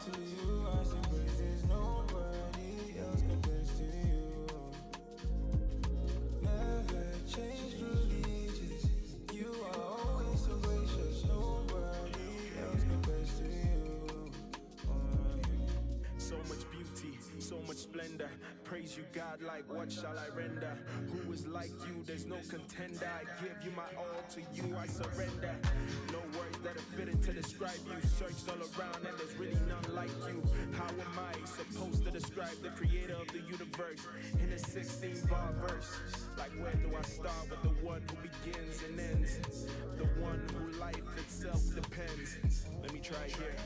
Unto you I sing praises, nobody else compares to you. Never changed religions, you are always so gracious, nobody else compares to you. So much beauty, so much splendor. Praise you, God, like what shall I render? Who is like you? There's no contender. I give you my all, to you I surrender. No words that are fitting to describe you. Searched all around and there's really none like you. How am I supposed to describe the creator of the universe in a 16-bar verse? Like where do I start with the one who begins and ends? The one who life itself depends. Let me try here.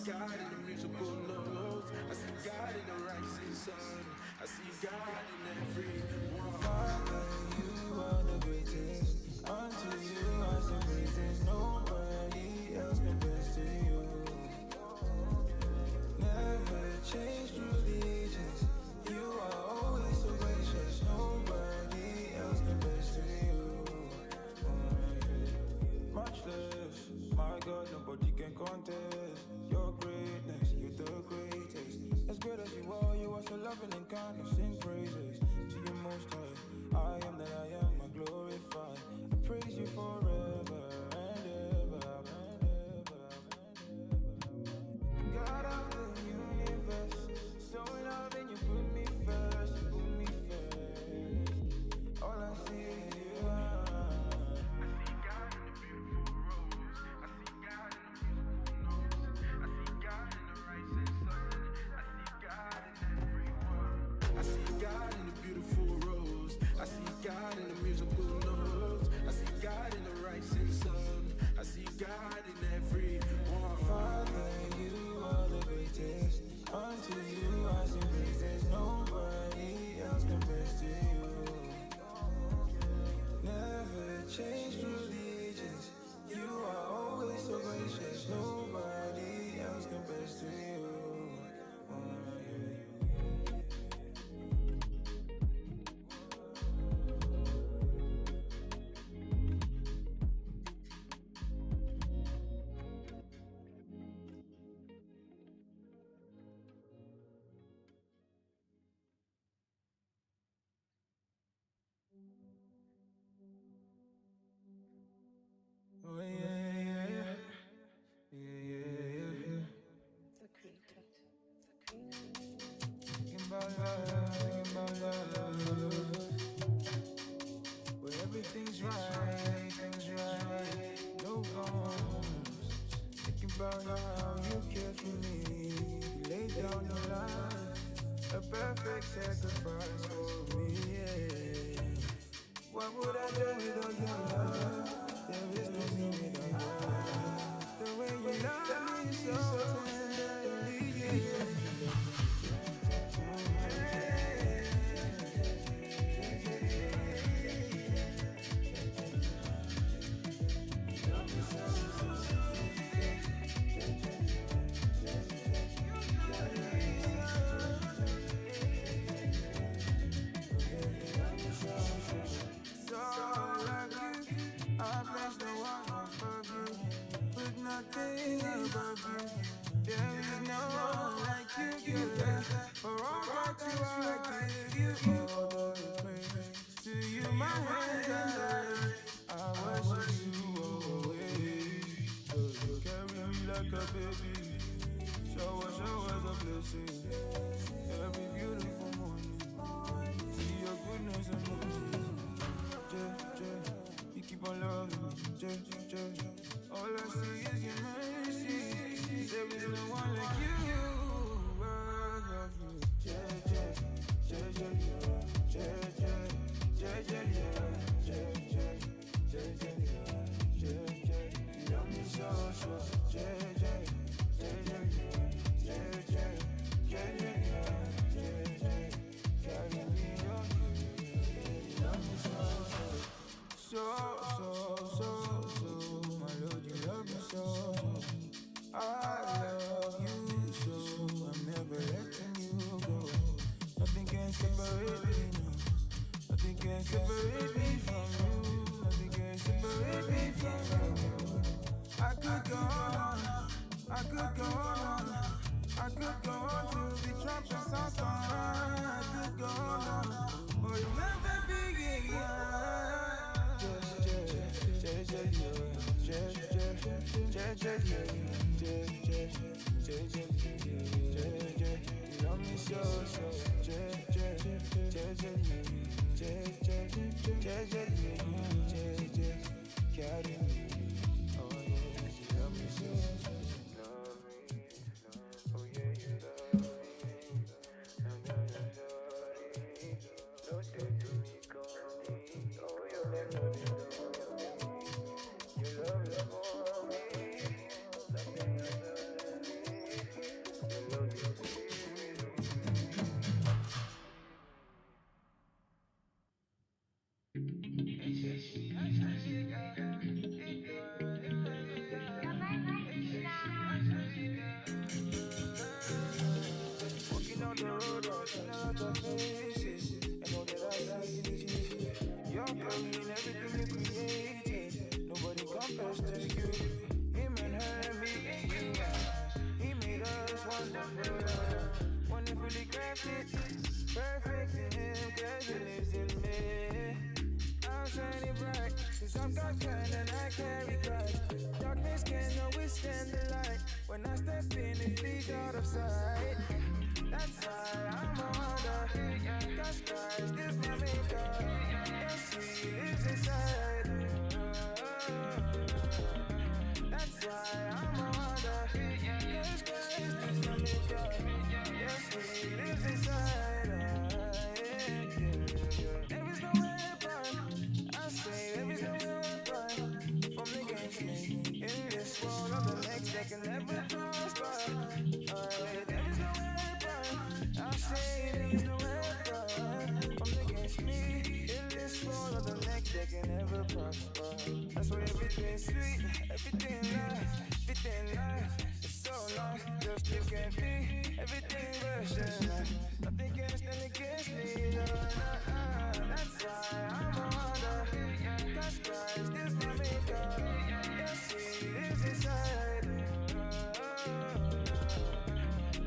God in the musical notes, I see God in the rising sun, I see God in everyone. Father, you are the greatest. Unto you I sing praises, nobody else compares to you. Never changed religions, you are always so gracious, nobody else compares to you. Much less, my God, nobody can contest your greatness, you're the greatest. As great as you are so loving and kind. I sing praises to you most high. I am that I am, I glorify. I praise you forever and ever and ever and ever. God of the universe, so loving you put me first, you put me first. All I see is you. God in the musical notes, I see God in the rising sun, I see God in everyone. Father, you are the greatest. Unto you I sing praises, nobody else compares to you. Never changed religions, you are always so gracious, nobody else compares to you. Oh yeah, yeah, yeah, yeah, yeah, yeah. The creator. Thinking about love, where everything's right, no wrongs. Thinking about how you care for me, you laid down your life, a perfect sacrifice for me. Yeah. What would I do without your love? There is no me without your love. The way you love me so tenderly, yeah. Nothing above you. There is no one like you, girl. For all that you are, I give you all the praise. To you, my hands are raised. I worship you always. You carry me like a baby. Showers of blessings. Every beautiful morning, see your goodness and mercy. You keep on loving me, all I see is your mercy. There is no one like you. I love you. You love me so. separate me now. Nothing can separate me from you. Nothing can separate me from you. I could go on, I could go on, I could go on till the trumpet sounds on. I could go on, but you'll never be you love me so, carry me. Oh yeah, you love me so. Love me, oh yeah, you love me. And I'm sorry, don't take to me, call me. Oh, you never be you love me for me. Something I you love me. Walking on the road, I've seen a lot of faces. I know that I see you're clean, everything you created. Nobody compares to you. Him and her and me and you. He made us wonderful, wonderfully crafted, perfect in him, 'cause he lives in me. I'm shining bright, 'cause I'm God kind and I carry Christ. Darkness cannot withstand the light. When I step in, it flees out of sight. That's why I'm a wonder, 'cause Christ is my maker. Yes, he lives inside. That's why I'm a wonder, 'cause Christ is my maker. Yes, he lives inside. There is no weapon, I say there is no weapon from against me in this world or the next that can never prosper. There is no weapon, I say there is no weapon from against me in this world or the next that can never prosper. That's why everything's sweet, everything nice, it's so nice, just you can be everything version nice. Nothing can stand against me, that's why I'm a wonder, 'cause Christ is my maker. Yes, he lives inside.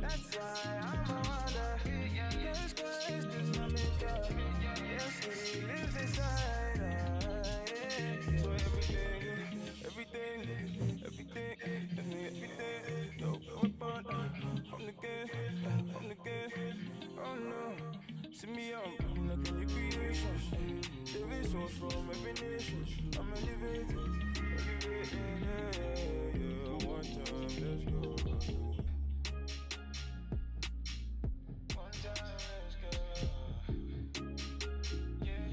That's why I'm a wonder, 'cause Christ is my maker. Yes, he lives inside. So everything, no weapon from the game, oh no. See me, I'm like a new creation. Saving souls from every nation. I'm elevating, yeah. One time, let's go. One time, let's go. Yeah.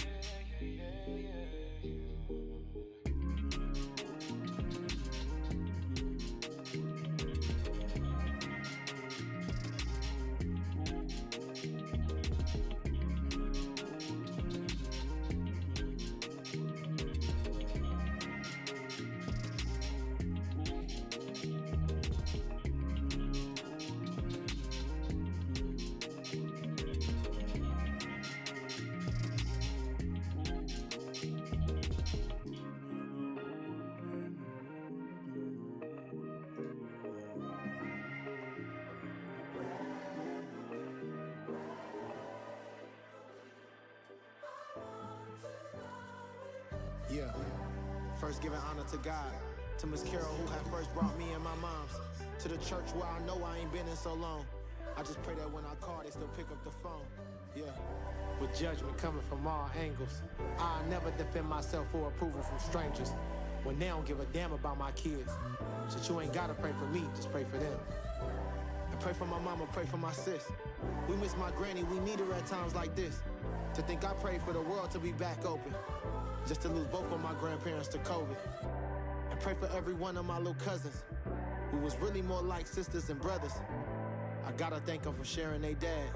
Yeah. First giving honor to God, to Miss Carol who had first brought me and my moms, to the church where I know I ain't been in so long. I just pray that when I call, they still pick up the phone. Yeah. With judgment coming from all angles, I never defend myself for approval from strangers when they don't give a damn about my kids. So you ain't gotta pray for me, just pray for them. And pray for my mama, pray for my sis. We miss my granny, we need her at times like this. To think I prayed for the world to be back open, just to lose both of my grandparents to COVID. And pray for every one of my little cousins, who was really more like sisters and brothers. I gotta thank them for sharing their dad,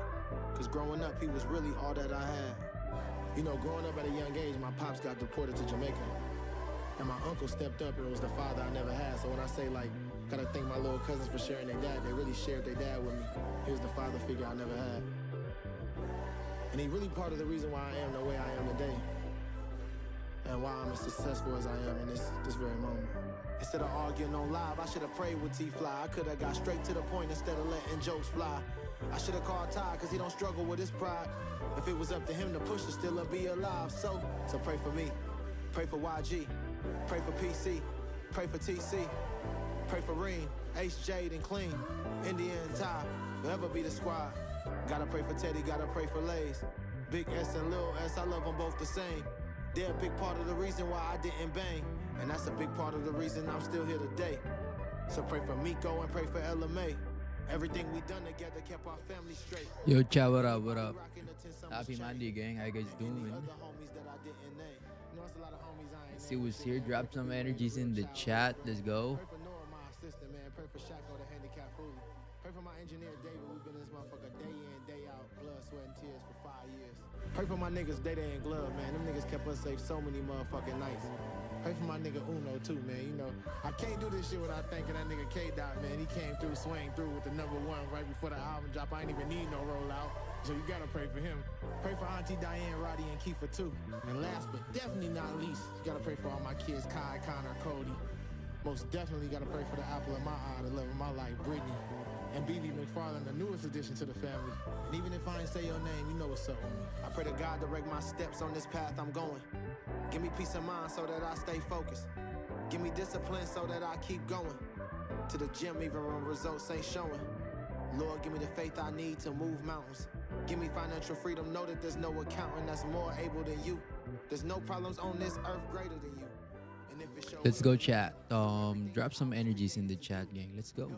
cause growing up, he was really all that I had. You know, growing up at a young age, my pops got deported to Jamaica. And my uncle stepped up and was the father I never had. So when I say like, gotta thank my little cousins for sharing their dad, they really shared their dad with me. He was the father figure I never had. And he really part of the reason why I am the way I am today. And why I'm as successful as I am in this very moment. Instead of arguing on live, I should have prayed with T-Fly. I could have got straight to the point instead of letting jokes fly. I should have called Ty, cause he don't struggle with his pride. If it was up to him, the push would still be alive. So pray for me, pray for YG, pray for PC, pray for TC, pray for Reem, Ace, Jade, and Clean, India and Ty, forever be the squad. Gotta pray for Teddy, gotta pray for Lays. Big S and Lil S, I love them both the same. They're a big part of the reason why I didn't bang. And that's a big part of the reason I'm still here today. So pray for Miko and pray for LMA. Everything we done together kept our family straight. Yo, chat, what up, what up? Happy Monday, gang. How you guys doing? Let's see who's here. Drop some energies in the chat. Let's go. Pray for Noah, my assistant, man. Pray for Shako, the handicapped fool. Pray for my engineer, David. We've been in this motherfucker day in, day out. Blood, sweat, and tears for 5 years. Pray for my niggas, Day Day and Glove, man. Them niggas kept us safe so many motherfucking nights. Pray for my nigga Uno, too, man. You know, I can't do this shit without thanking that nigga K-Dot, man. He came through, swang through with the #1 right before the album drop. I ain't even need no rollout. So you gotta pray for him. Pray for Auntie Diane, Roddy, and Kiefer, too. And last but definitely not least, you gotta pray for all my kids, Kai, Connor, Cody. Most definitely gotta pray for the apple of my eye, the love of my life, Brittany. And BB McFarland, the newest addition to the family. And even if I ain't say your name, you know what's up with me. I pray to God direct my steps on this path I'm going. Give me peace of mind so that I stay focused. Give me discipline so that I keep going. To the gym even when results ain't showing. Lord, give me the faith I need to move mountains. Give me financial freedom, know that there's no accountant that's more able than you. There's no problems on this earth greater than you. And if it shows Let's go, chat. Drop some energies in the chat, gang. Let's go.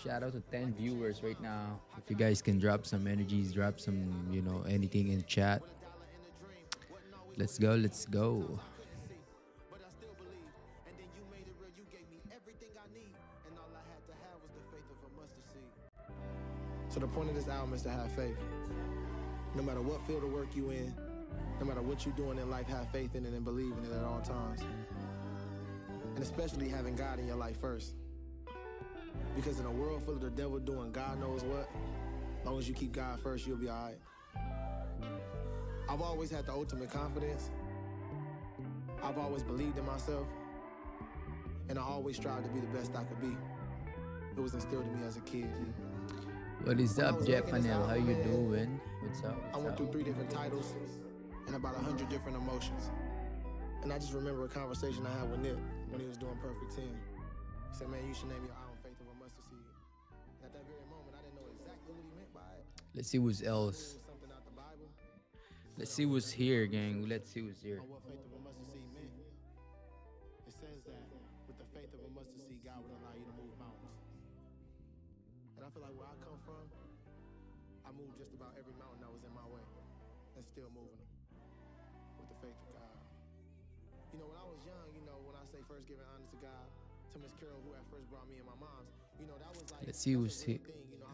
Shout out to 10 viewers right now. If you guys can drop some energies, drop some, you know, anything in chat. Let's go, let's go. So the point of this album is to have faith. No matter what field of work you in, no matter what you're doing in life, have faith in it and believe in it at all times. And especially having God in your life first. Because in a world full of the devil doing God knows what, as long as you keep God first, you'll be all right. I've always had the ultimate confidence. I've always believed in myself. And I always strived to be the best I could be. It was instilled in me as a kid. What is up, Jeff Anel? How you doing? What's up? I went through 3 different titles and about 100 different emotions. And I just remember a conversation I had with Nip when he was doing Perfect 10. He said, man, you should name your album Faith of a Mustard Seed. And at that very moment, I didn't know exactly what he meant by it. Let's see who's else. Let's see who's here, gang. Let's see who's here. On what faith of a mustard seed meant. It says that with the faith of a mustard seed, God would allow you to move mountains. And I feel like where I come from, I moved just about every mountain that was in my way and still moving them with the faith of God. You know, when I was young, you know, when I say first giving honor to God, to Miss Carol, who at first brought me and my mom's, you know, that was like, let's see who's here.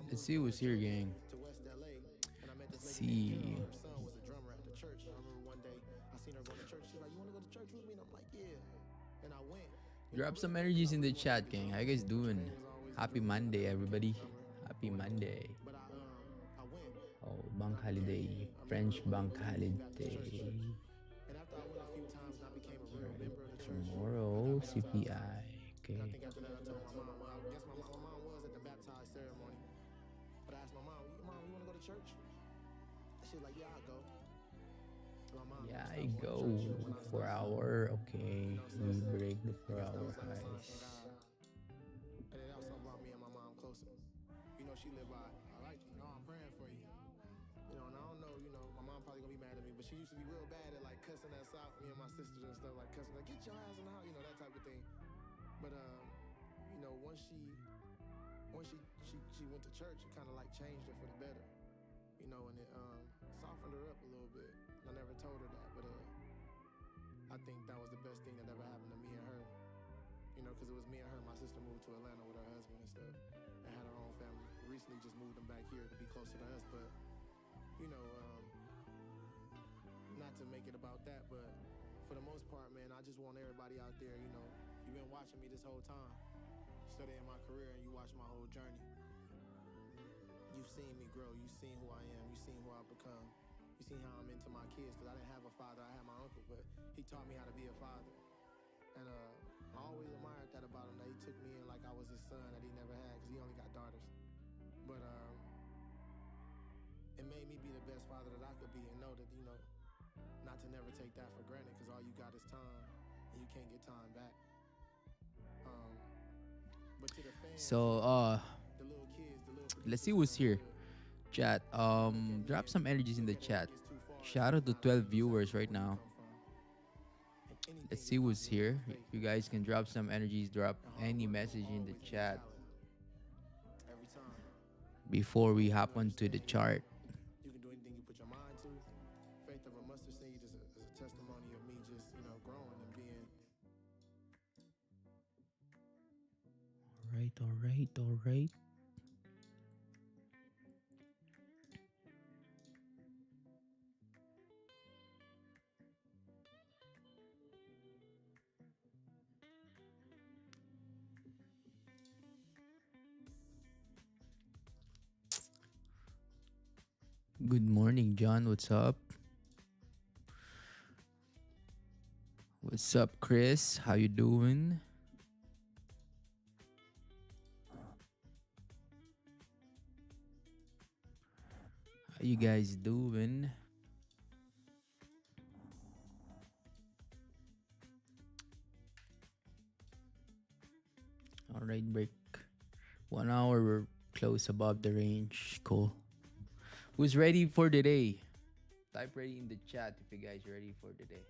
Let's see who's here, gang. To West LA, and I met this Let's lady see. named Carol. Her son was a drummer at the church. I remember one day I seen her go to church. She's like, you want to go to church with me? And I'm like, yeah. And I went. Drop some energies in the chat, gang. How you guys doing? Happy Monday, everybody. Happy Monday. But I went. Oh, bank holiday. French bank holiday. And after I went a few times and I became a real member of the church. Tomorrow, CPI. Okay. And I think after that I told my mom, well, I guess my mom was at the baptized ceremony. But I asked my mom, you want to go to church? She was like, yeah, I'll go. So my mom Yeah, stopped I going to go. church when I 4 started. hour. Okay. We break the 4 hour That was like a sign ice. from God. And then that also brought me and my mom closer. You know, she lived by, I like you, I'm praying for you. You know, and I don't know, my mom probably gonna be mad at me, but she used to be real bad at like cussing us out, me and my sisters and stuff, like cussing, like, get your ass in the house, that type of thing. But, once she went to church, it kind of like changed her for the better. And it softened her up a little bit. I never told her that, but I think that was the best thing that ever happened to me and her. Because it was me and her. My sister moved to Atlanta with her husband and stuff, and had her own family. Recently just moved them back here to be closer to us, but, not to make it about that, but for the most part, man, I just want everybody out there, you've been watching me this whole time, studying my career, and you watched my whole journey. You've seen me grow. You've seen who I am. You've seen who become. You see how I'm into my kids, because I didn't have a father, I had my uncle, but he taught me how to be a father. And I always admired that about him, that he took me in like I was his son that he never had, because he only got daughters. But it made me be the best father that I could be, and know that, you know, not to never take that for granted, because all you got is time, and you can't get time back. But to the fans, So the little kids, the little let's see who's here. Chat. Drop some energies in the chat. Shout out to 12 viewers right now. Let's see who's here. You guys can drop some energies, drop any message in the chat before we hop onto the chart. You can do anything you put your mind to. Faith of a mustard seed is a testimony of me just, you know, growing and being. All right. Good morning, John. What's up? What's up, Chris? How you doing? How you guys doing? All right, break. 1 hour, we're close above the range. Cool. Who's ready for the day? Type ready in the chat if you guys are ready for the day.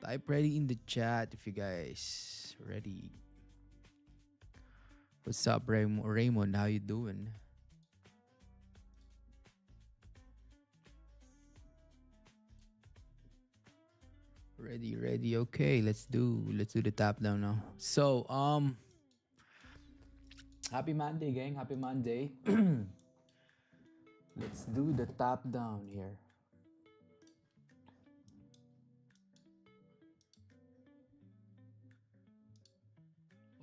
Type ready in the chat if you guys ready. What's up, Raymond? How you doing? Ready. Okay, let's do the top down now. So, happy Monday, gang. Happy Monday. Let's do the top down here.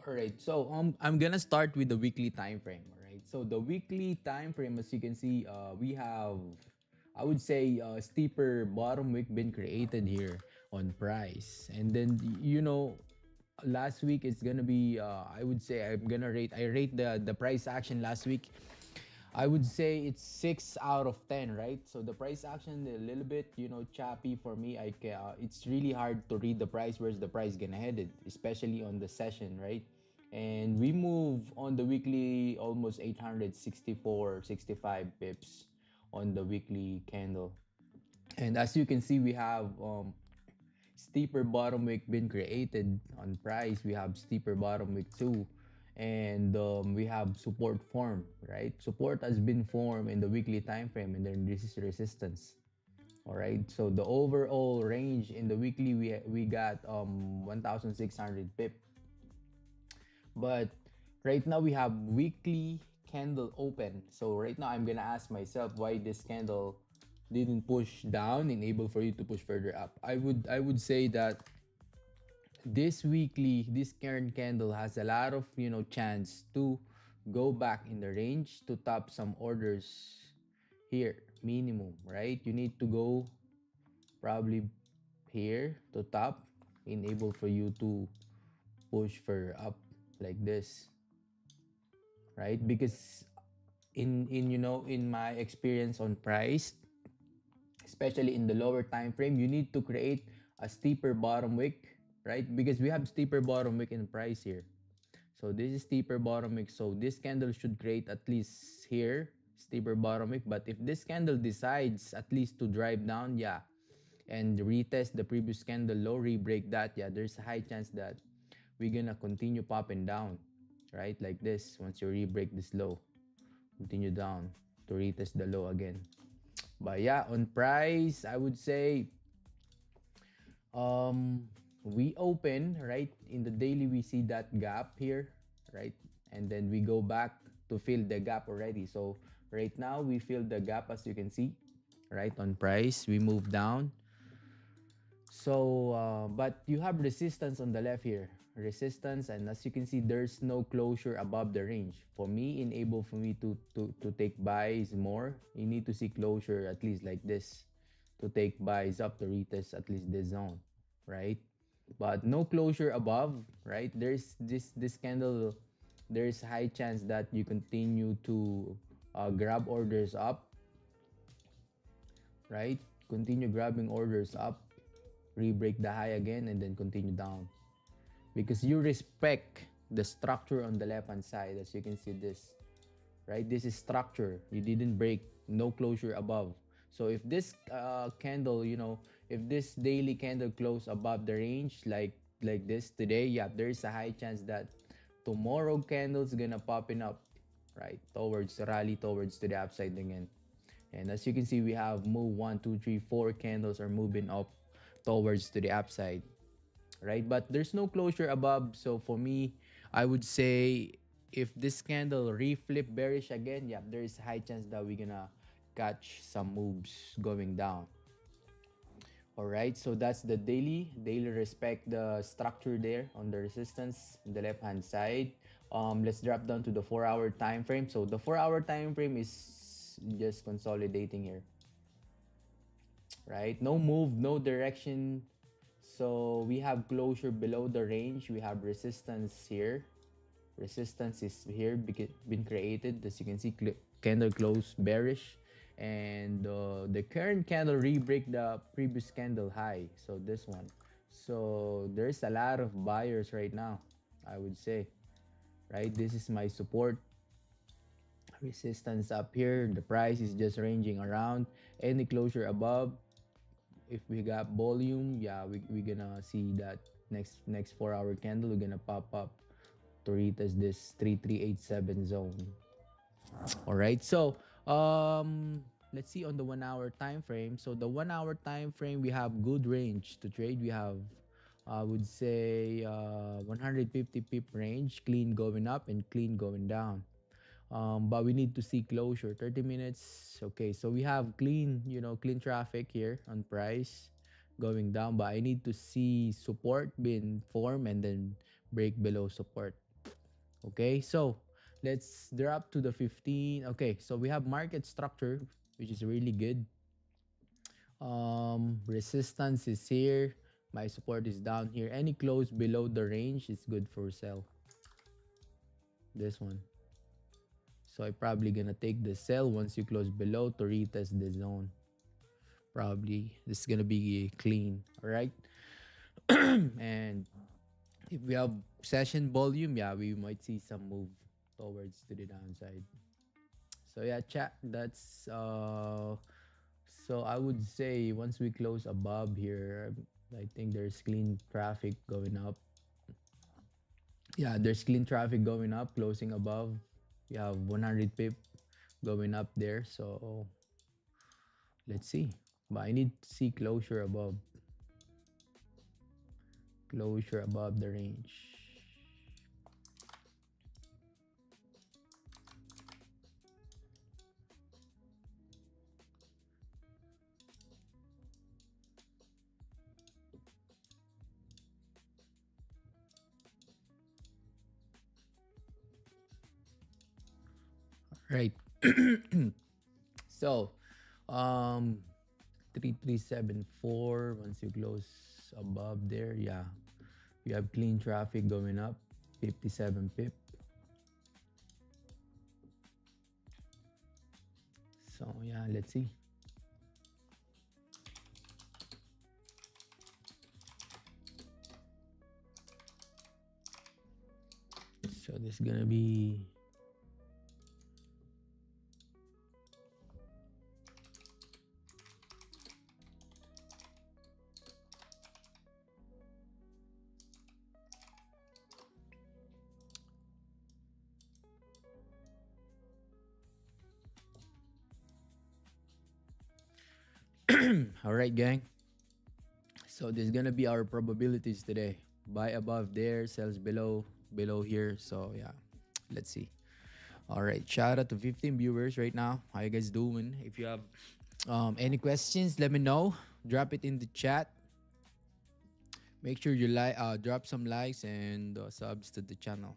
All right, so I'm gonna start with the weekly time frame. All right, so the weekly time frame, as you can see, we have, I would say, steeper bottom wick been created here on price, and then you know, last week it's gonna be, I would say I rate the price action last week. I would say it's 6 out of 10, right? So the price action a little bit, you know, choppy for me. It's really hard to read the price. Where's the price gonna headed, especially on the session, right? And we move on the weekly almost 864, 65 pips on the weekly candle. And as you can see, we have steeper bottom wick been created on price. We have steeper bottom wick too, and we have support form, right? Support has been formed in the weekly time frame, and then this is resistance. All right, so the overall range in the weekly, we got 1600 pip, but right now we have weekly candle open. So right now I'm gonna ask myself why this candle didn't push down and able for you to push further up. I would say that this current candle has a lot of, you know, chance to go back in the range to top some orders here minimum, right? You need to go probably here to top, enable for you to push further up like this, right? Because in you know, in my experience on price, especially in the lower time frame, you need to create a steeper bottom wick, right? Because we have steeper bottom wick in price here. So this is steeper bottom wick. So this candle should create at least here steeper bottom wick. But if this candle decides at least to drive down, yeah, and retest the previous candle low, re-break that, yeah, there's a high chance that we're gonna continue popping down, right? Like this. Once you re-break this low, continue down to retest the low again. But yeah, on price, I would say we open, right? In the daily, we see that gap here, right? And then we go back to fill the gap already. So right now, we fill the gap, as you can see, right? On price, we move down. So, but you have resistance on the left here, resistance, and as you can see, there's no closure above the range. For me, enable for me to take buys more, you need to see closure at least like this to take buys up to retest at least this zone, right? But no closure above, right? There's this candle, there's high chance that you continue to grab orders up, right? Continue grabbing orders up, re-break the high again, and then continue down. Because you respect the structure on the left hand side, as you can see this, right? This is structure. You didn't break, no closure above. So if this candle, if this daily candle close above the range like this today, yeah, there's a high chance that tomorrow candle's gonna popping up, right? Towards rally towards to the upside again. And as you can see, we have move 1, 2, 3, 4 candles are moving up towards to the upside, right? But there's no closure above. So for me, I would say if this candle reflip bearish again, yeah, there is high chance that we're gonna catch some moves going down. All right, so that's the daily respect the structure there on the resistance on the left hand side. Let's drop down to the 4-hour time frame. So the 4-hour time frame is just consolidating here, right? No move, no direction. So we have closure below the range. We have resistance here. Resistance is here been created. As you can see, candle close bearish, and the current candle re-break the previous candle high. So this one. So there's a lot of buyers right now, I would say, right? This is my support. Resistance up here. The price is just ranging around any closure above. If we got volume, yeah, we're gonna see that next 4-hour candle, we're gonna pop up to retest this 3387 zone. All right, so let's see on the 1-hour time frame. So the 1-hour time frame, we have good range to trade. We have, I would say, 150 pip range, clean going up and clean going down. But we need to see closure 30 minutes. Okay, so we have clean traffic here on price going down, but I need to see support being formed and then break below support. Okay, so let's drop to the 15. Okay, so we have market structure, which is really good. Resistance is here, my support is down here. Any close below the range is good for sell. This one. So I'm probably gonna take the sell once you close below to retest the zone. Probably this is gonna be clean. All right. And if we have session volume, yeah, we might see some move towards to the downside. So yeah, chat. That's so I would say once we close above here, I think there's clean traffic going up. Yeah, there's clean traffic going up, closing above. We have 100 pip going up there. So let's see. But I need to see closure above. Closure above the range. Right. So, 3374 once you close above there, yeah. We have clean traffic going up, 57 pip. So, yeah, let's see. So, this is gonna be all right, gang. So this is gonna be our probabilities today. Buy above there, sells below here. So yeah, let's see. All right, shout out to 15 viewers right now. How you guys doing? If you have any questions, let me know. Drop it in the chat. Make sure you drop some likes and subs to the channel.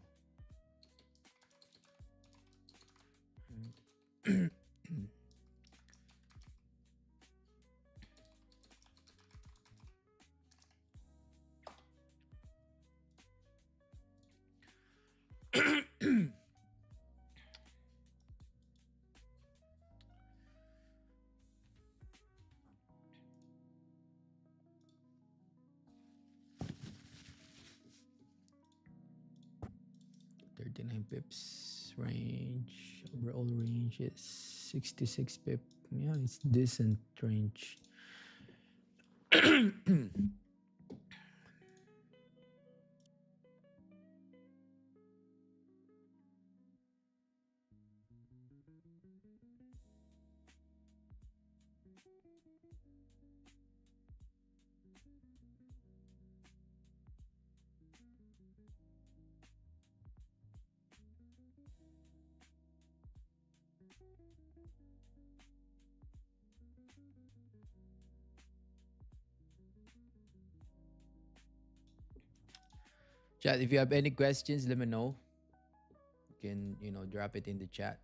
39 pips range. Overall range is 66 pip. Yeah, it's decent range. Chat, if you have any questions, let me know. You can, drop it in the chat.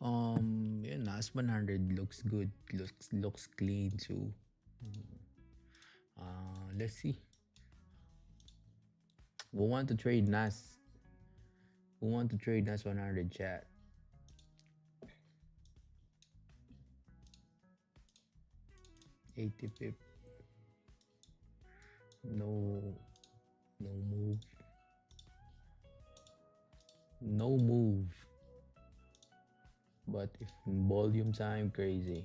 Yeah, NAS 100 looks good. Looks clean too. Let's see. We want to trade NAS. We want to trade NAS 100, chat. $80 pip. No, no move. No move. But if volume time, crazy.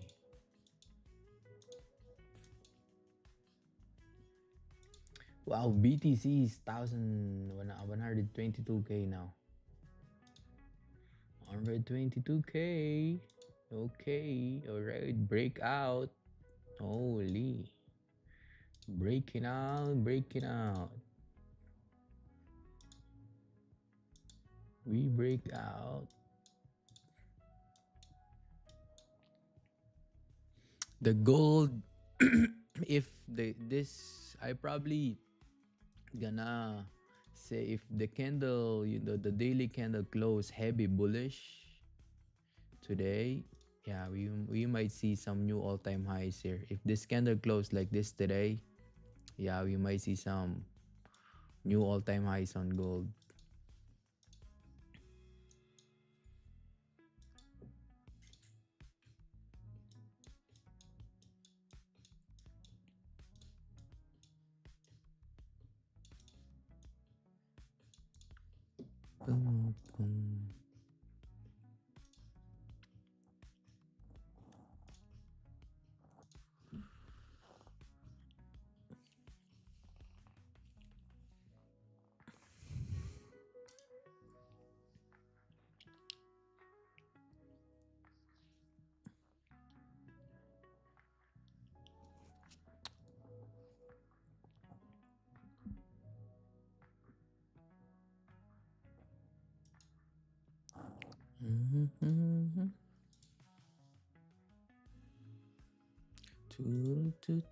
Wow, BTC is 122K now. 122K. Okay, alright. Breakout. Holy. Breaking out, breaking out. We break out. The gold, if this, I probably gonna say if the candle, the daily candle close heavy bullish today, yeah, we might see some new all-time highs here. If this candle close like this today, yeah, we might see some new all-time highs on gold. Boom, boom. Mm-hmm. Toot.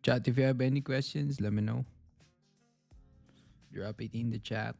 Chat, if you have any questions, let me know. Drop it in the chat.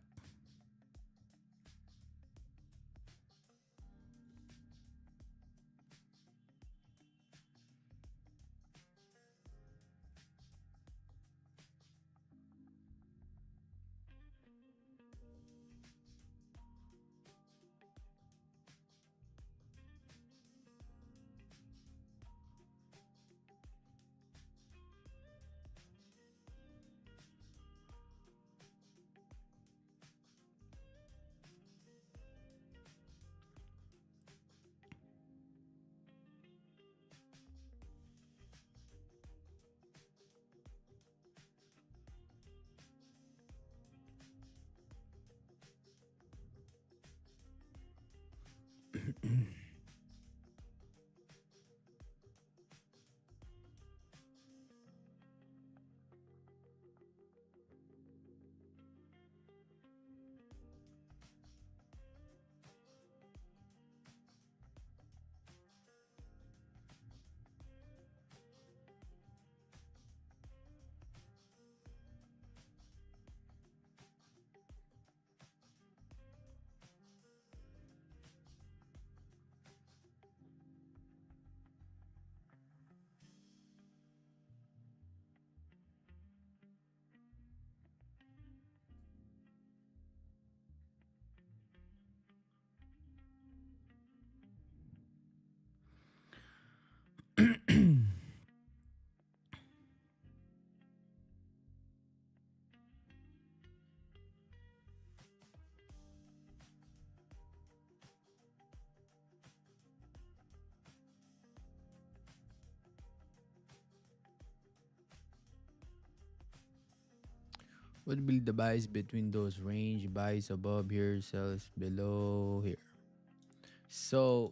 What will be the bias between those range bias above here, sells below here? So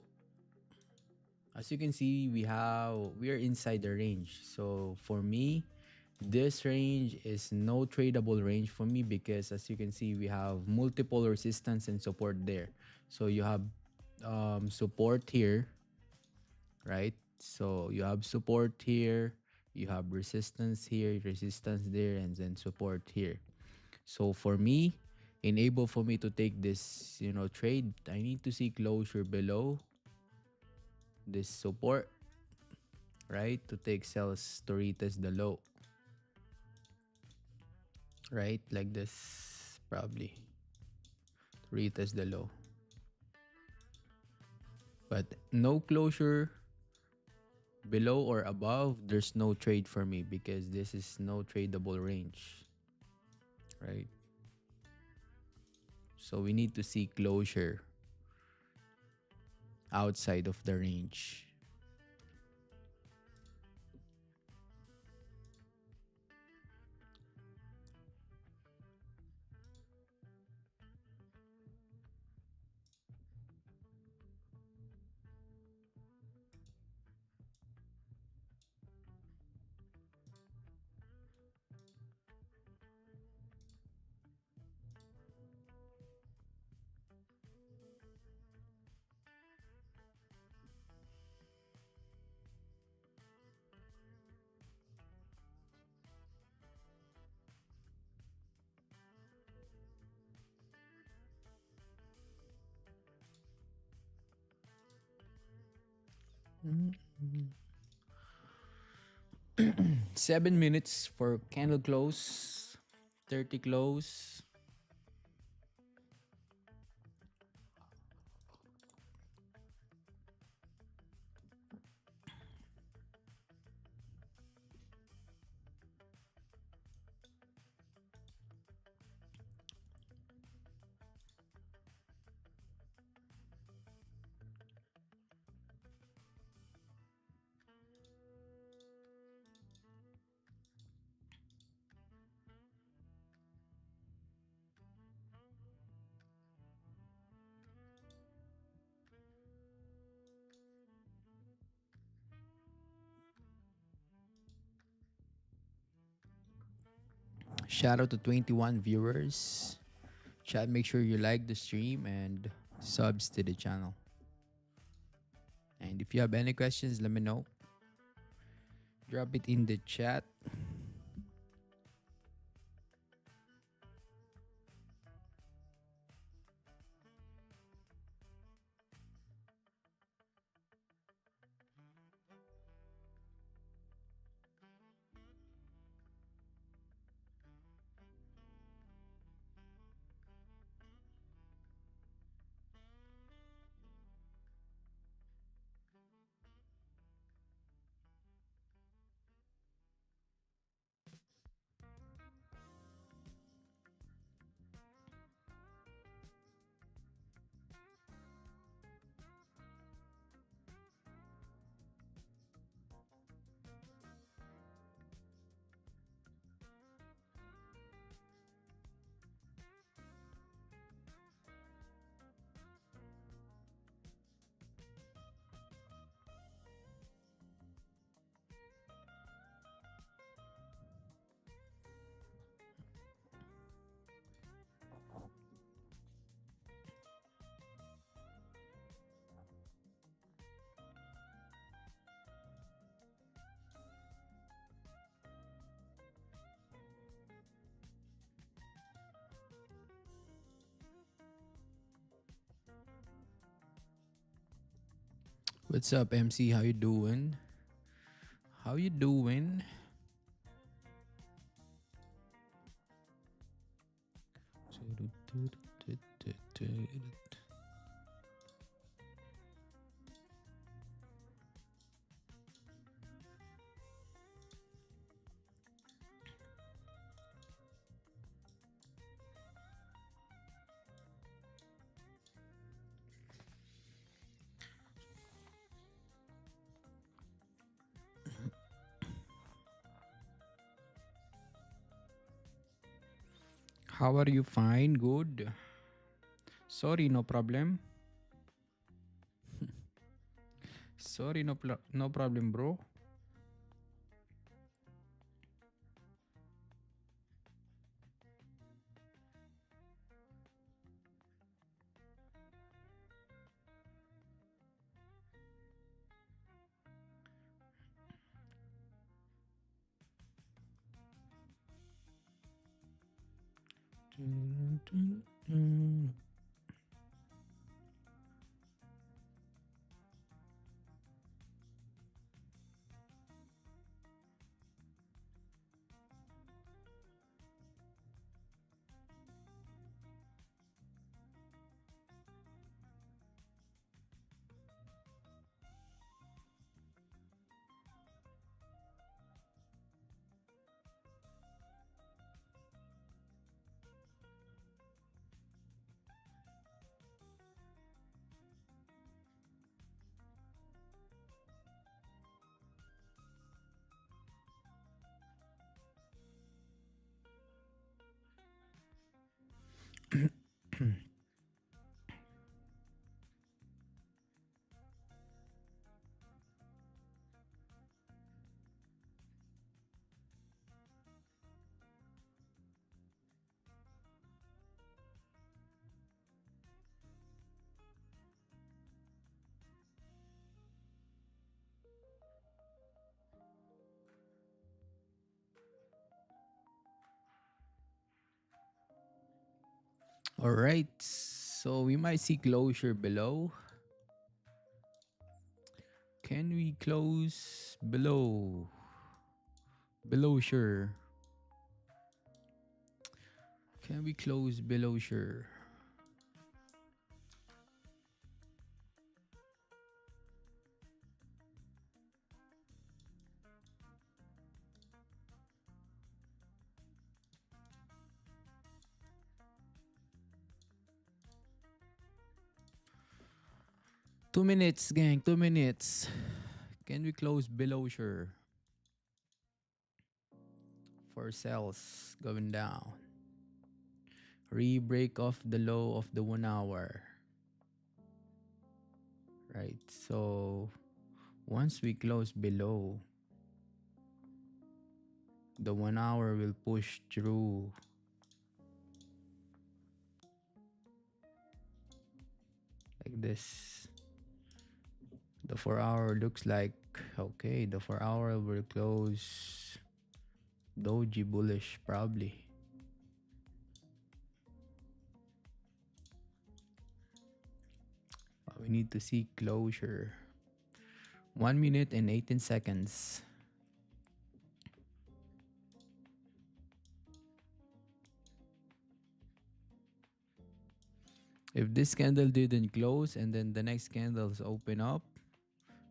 as you can see, we are inside the range. So for me, this range is no tradable range for me because as you can see, we have multiple resistance and support there. So you have support here, right? So you have support here, you have resistance here, resistance there, and then support here. So for me, enable for me to take this, trade, I need to see closure below this support, right? To take sells to retest the low, right? Like this, probably to retest the low. But no closure below or above, there's no trade for me because this is no tradable range, right? So we need to see closure outside of the range. Mhm. 7 minutes for candle close, 30 close. Shout out to 21 viewers. Chat, make sure you like the stream and subs to the channel. And if you have any questions, let me know. Drop it in the chat. What's up, MC? How you doing? How you doing? How are you? Fine, good. Sorry, no problem. Sorry, no problem, bro. All right. So we might see closure below. Can we close below? Below, sure. Can we close below, sure? Two minutes, gang. 2 minutes. Can we close below, sure? For cells going down. Re-break off the low of the 1 hour. Right. So once we close below, the 1 hour will push through like this. The 4 hour looks like okay. The 4 hour will close doji bullish probably. We need to see closure. 1 minute and 18 seconds. If this candle didn't close and then the next candles open up,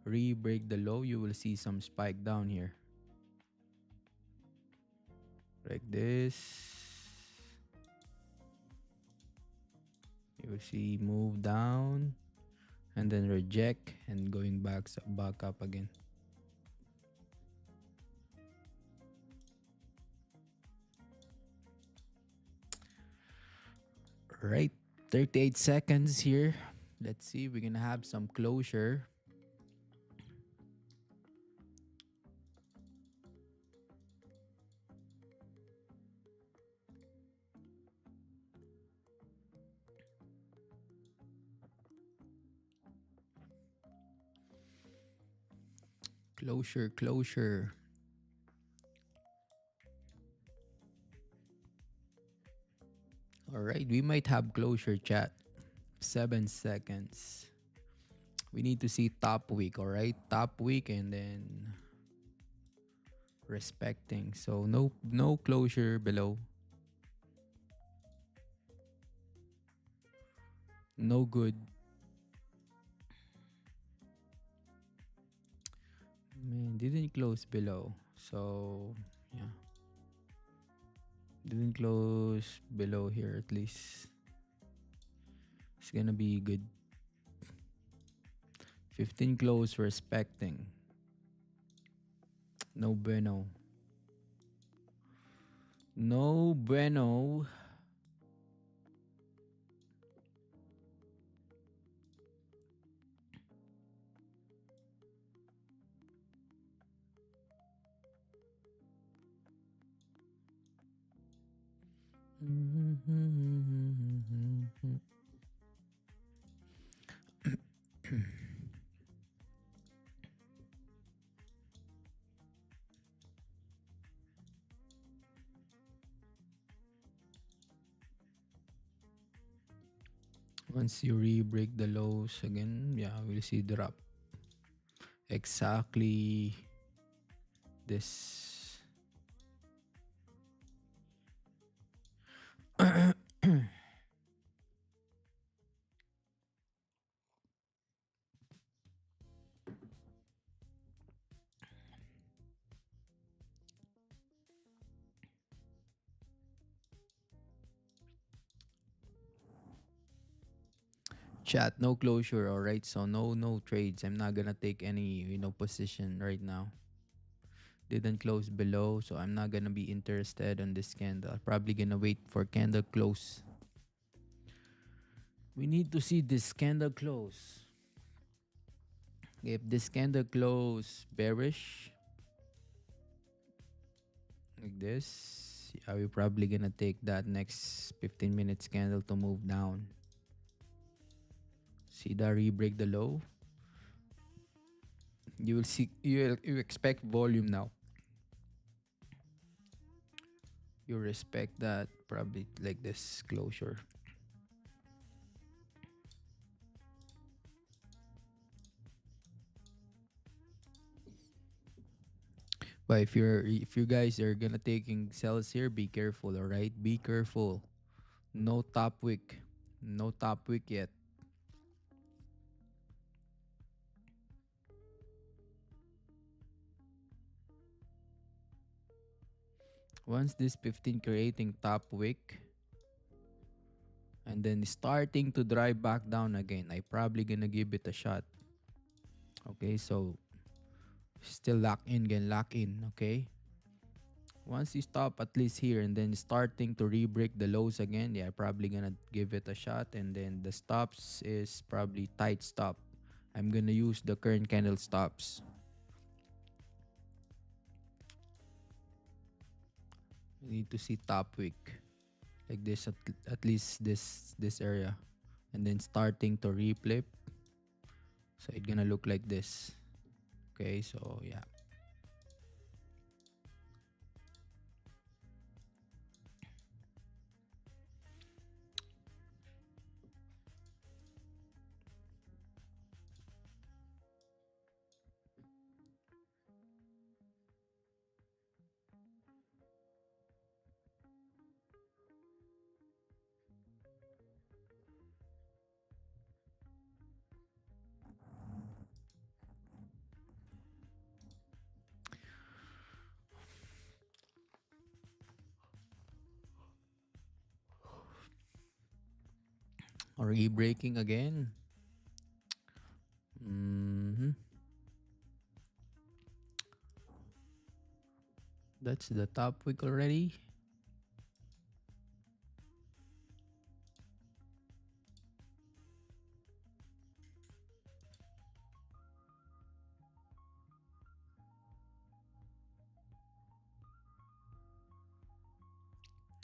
re-break the low, you will see some spike down here. Like this. You will see move down and then reject and going back up again. Right, 38 seconds here. Let's see if we're gonna have some closure. Closure. All right, we might have closure, chat. 7 seconds. We need to see top week, all right? Top week and then respecting. So no closure below. No good. Man, didn't close below. So, yeah. Didn't close below here at least. It's gonna be good. 15 close respecting. No bueno. No bueno. Once you re-break the lows again, yeah, we'll see drop. Exactly this. Chat, no closure, all right? So no trades. I'm not gonna take any, position right now. Didn't close below, so I'm not gonna be interested on this candle. Probably gonna wait for candle close. We need to see this candle close. If this candle close bearish like this, yeah, we're probably gonna take that next 15 minutes candle to move down. See that re-break the low. You will see. You expect volume now. You respect that probably like this closure. But if you guys are gonna taking sells here, be careful, all right? Be careful. No top wick. No top wick yet. Once this 15 creating top wick and then starting to drive back down again, I probably gonna give it a shot. Okay, so still lock in, okay? Once you stop at least here and then starting to re-break the lows again, yeah, probably gonna give it a shot. And then the stops is probably tight stop. I'm gonna use the current candle stops. We need to see top wick like this at least this area, and then starting to reflip, So it's gonna look like this. Okay, so yeah. Are you breaking again? Mm-hmm. That's the top wick already.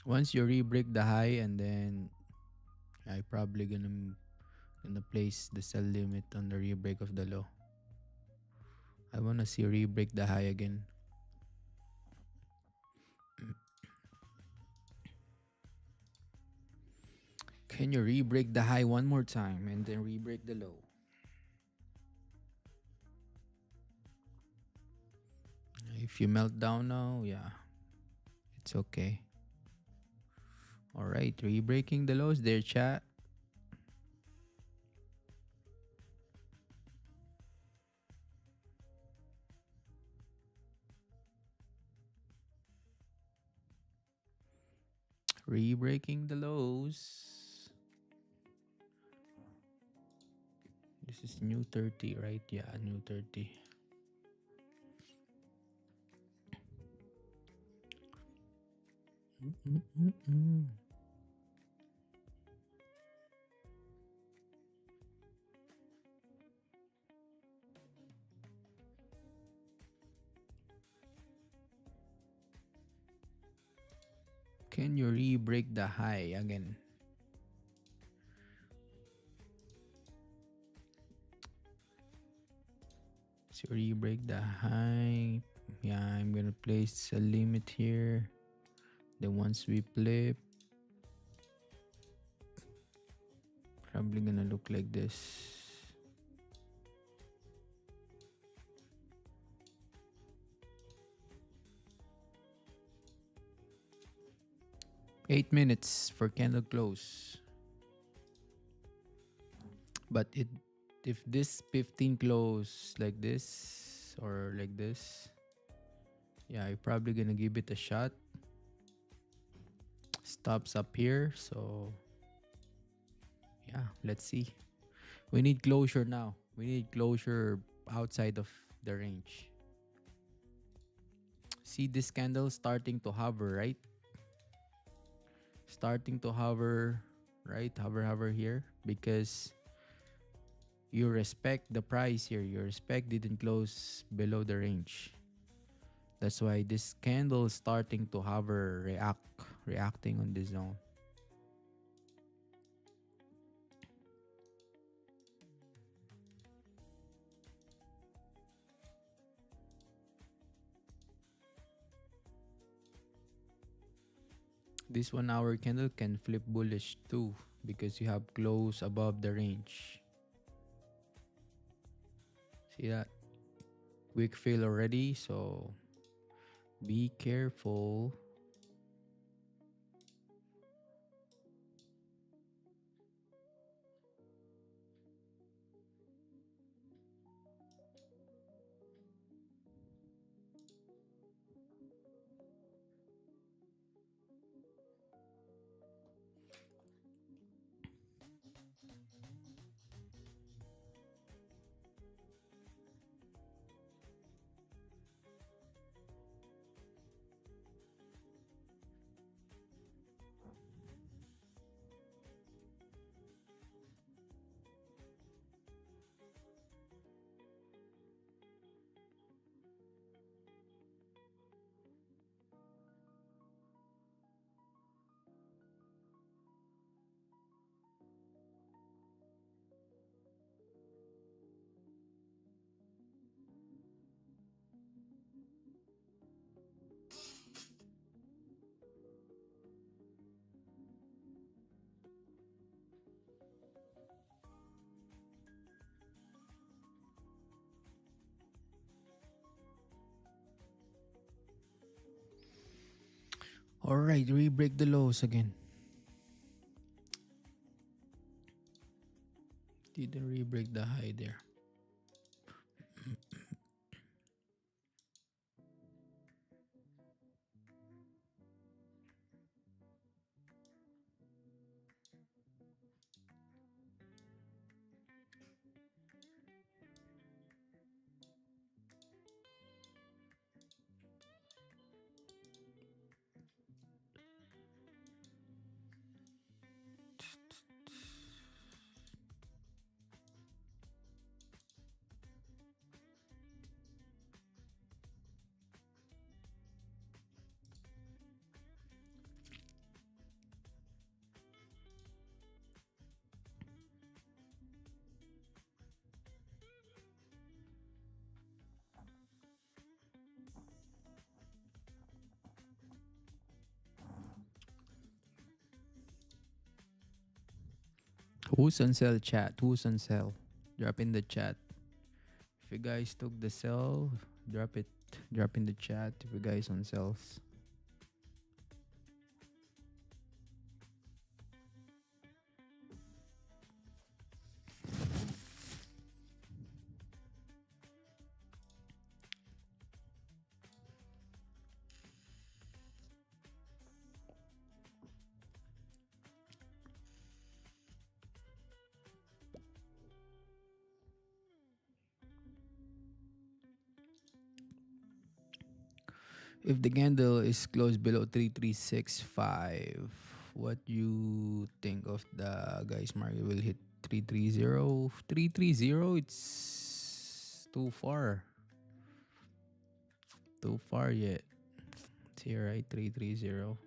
Once you re-break the high, and then I probably gonna place the sell limit on the re-break of the low. I wanna see re-break the high again. Can you re-break the high one more time and then re-break the low? If you melt down now, yeah, it's okay. All right, re-breaking the lows there, chat. Re-breaking the lows. This is new 30, right? Yeah, new 30. Can you re-break the high again? So re-break the high. Yeah, I'm gonna place a limit here. Then once we flip, probably gonna look like this. 8 minutes for candle close. But if this 15 close like this or like this, yeah, you're probably gonna give it a shot. Stops up here, so yeah, let's see. We need closure now. We need closure outside of the range. See this candle starting to hover, right? Starting to hover, right? Hover here, because you respect the price here. Your respect didn't close below the range. That's why this candle is starting to hover, reacting on this zone. This 1 hour candle can flip bullish too, because you have close above the range. See that? Quick fill already, so be careful. All right, re-break the lows again. Didn't re-break the high there. Who's on sell chat? Who's on sell? Drop in the chat. If you guys took the sell, drop it. Drop in the chat if you guys on sells. If the candle is closed below 3365, what you think of the guys market will hit 330? 330, it's too far. Too far yet. It's here, right? 330.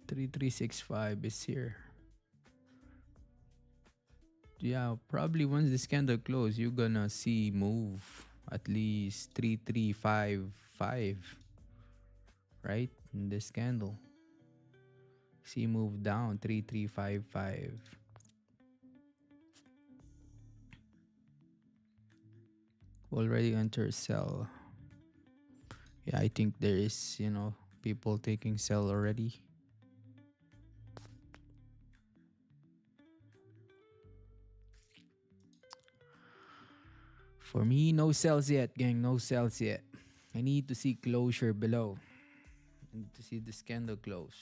3365 is here. Yeah, probably once this candle close, you're gonna see move at least 3355, right? In this candle. See move down 3355. Already enter sell. Yeah, I think there is, people taking sell already. For me, no sells yet, gang. No sells yet. I need to see closure below. I need to see this candle close.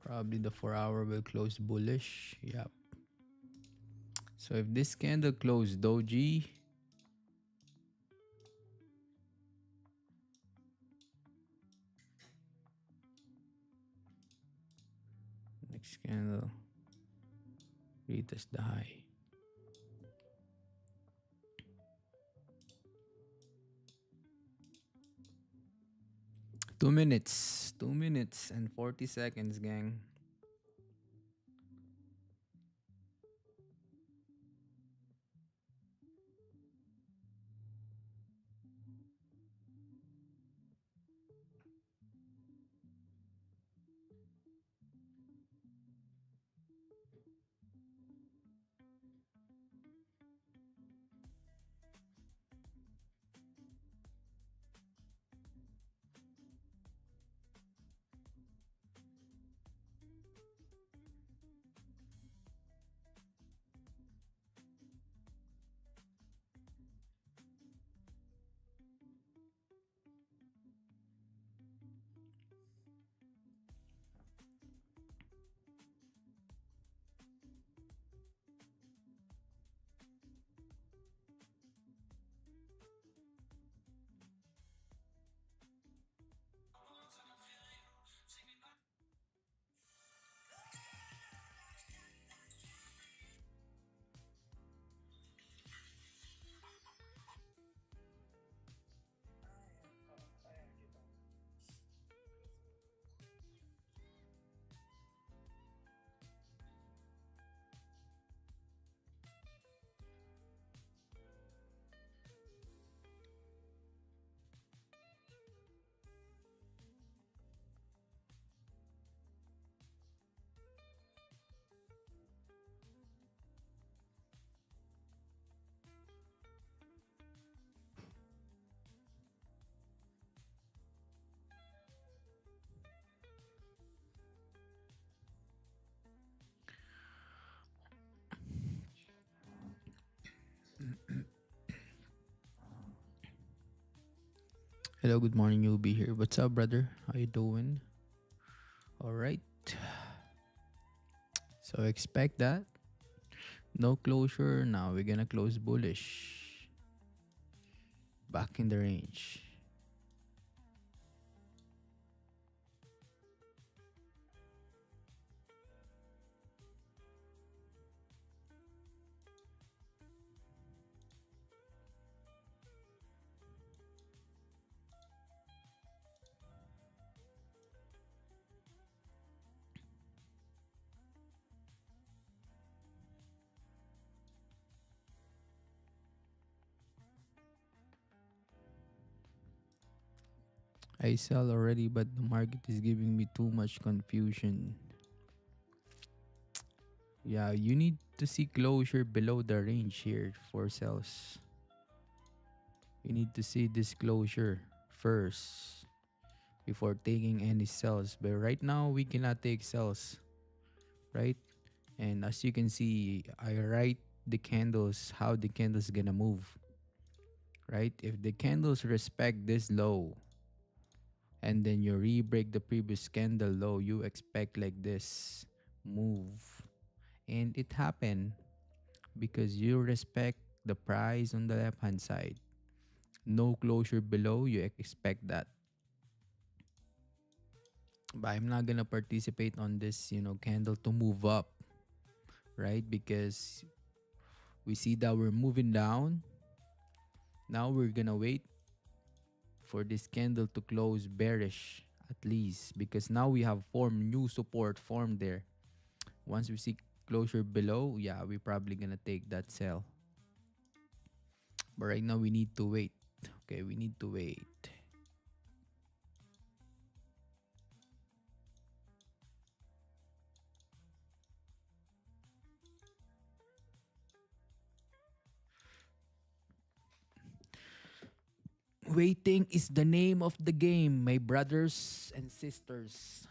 Probably the 4-hour will close bullish. Yep. So if this candle close doji, next candle retest the high. Two minutes and 40 seconds, gang. Hello, good morning. You'll be here. What's up, brother? How you doing? All right. So expect that. No closure. Now we're gonna close bullish. Back in the range. I sell already, but the market is giving me too much confusion. Yeah, you need to see closure below the range here for sells. You need to see this closure first before taking any sells. But right now, we cannot take sells, right? And as you can see, I write the candles, how the candles gonna move, right? If the candles respect this low, and then you re-break the previous candle low, you expect like this move. And it happened because you respect the price on the left hand side. No closure below, you expect that. But I'm not gonna participate on this, candle to move up, right? Because we see that we're moving down. Now we're gonna wait for this candle to close bearish at least, because now we have formed new support formed there. Once we see closure below, yeah, we're probably gonna take that sell. But right now we need to wait. Okay, we need to wait. Waiting is the name of the game, my brothers and sisters.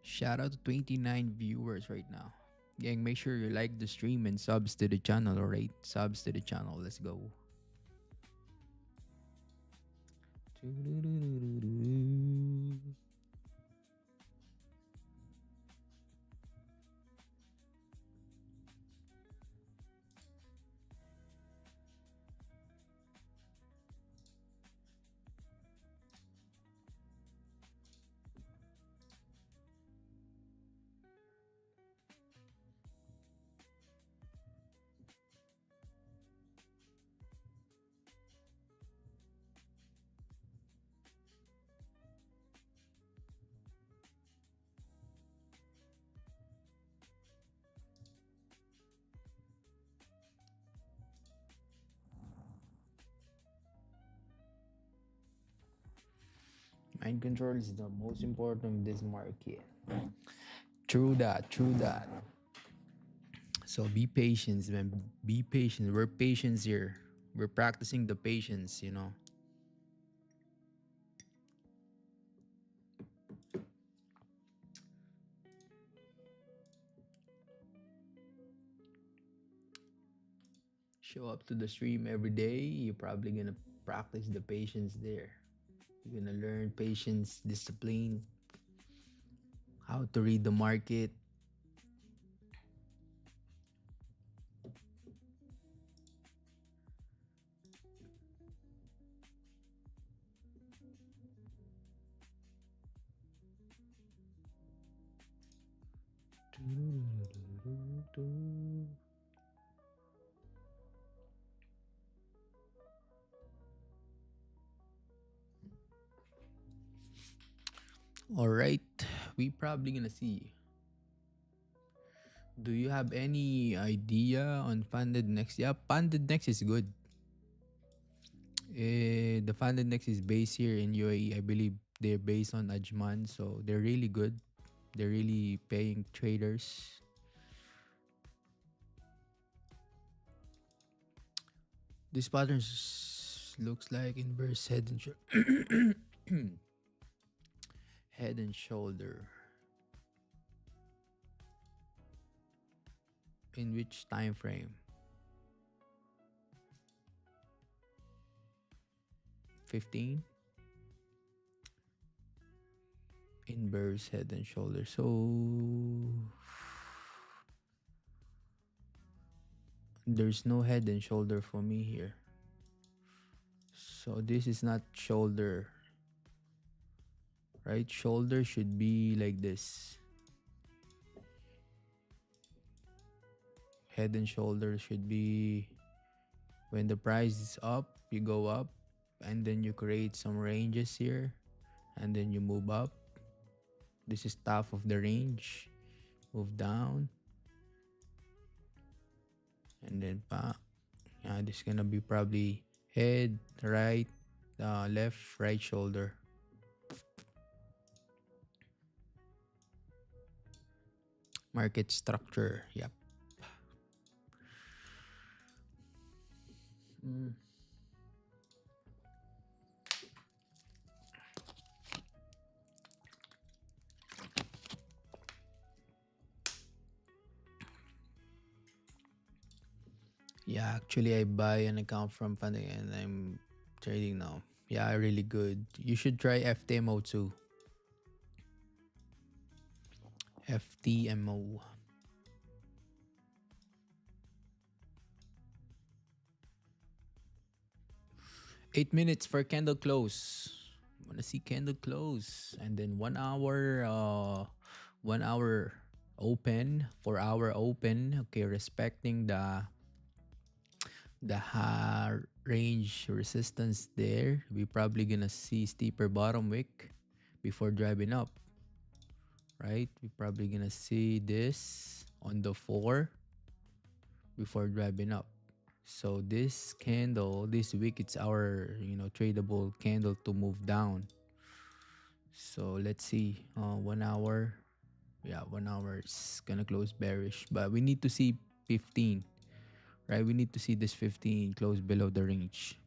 Shout out to 29 viewers right now. Gang, make sure you like the stream and subs to the channel, alright? Subs to the channel. Let's go. Mind control is the most important in this market. True that, true that. So be patient, man. Be patient. We're patients here. We're practicing the patience. Show up to the stream every day. You're probably gonna practice the patience there. You're gonna learn patience, discipline, how to read the market. All right, we probably gonna see. Do you have any idea on funded next? Yeah, funded next is good. The funded next is based here in UAE. I believe they're based on Ajman, so they're really good. They're really paying traders. This pattern looks like inverse head and head and shoulder. In which time frame? 15. Inverse head and shoulder. So there's no head and shoulder for me here. So this is not shoulder, right? Shoulder should be like this. Head and shoulder should be when the price is up, you go up, and then you create some ranges here, and then you move up. This is top of the range. Move down, and then this is gonna be probably head, right, left, right shoulder. Market structure. Yep. Yeah, actually, I buy an account from Funding and I'm trading now. Yeah, really good. You should try FTMO too. FTMO. 8 minutes for candle close. Wanna see candle close, and then 1 hour. 1 hour open. 4 hour open. Okay, respecting the high range resistance there. We probably gonna see steeper bottom wick before driving up, right? We probably gonna see this on the 4 before driving up. So this candle, this week, it's our tradable candle to move down. So let's see. 1 hour. Yeah, 1 hour is gonna close bearish, but we need to see 15, right? We need to see this 15 close below the range.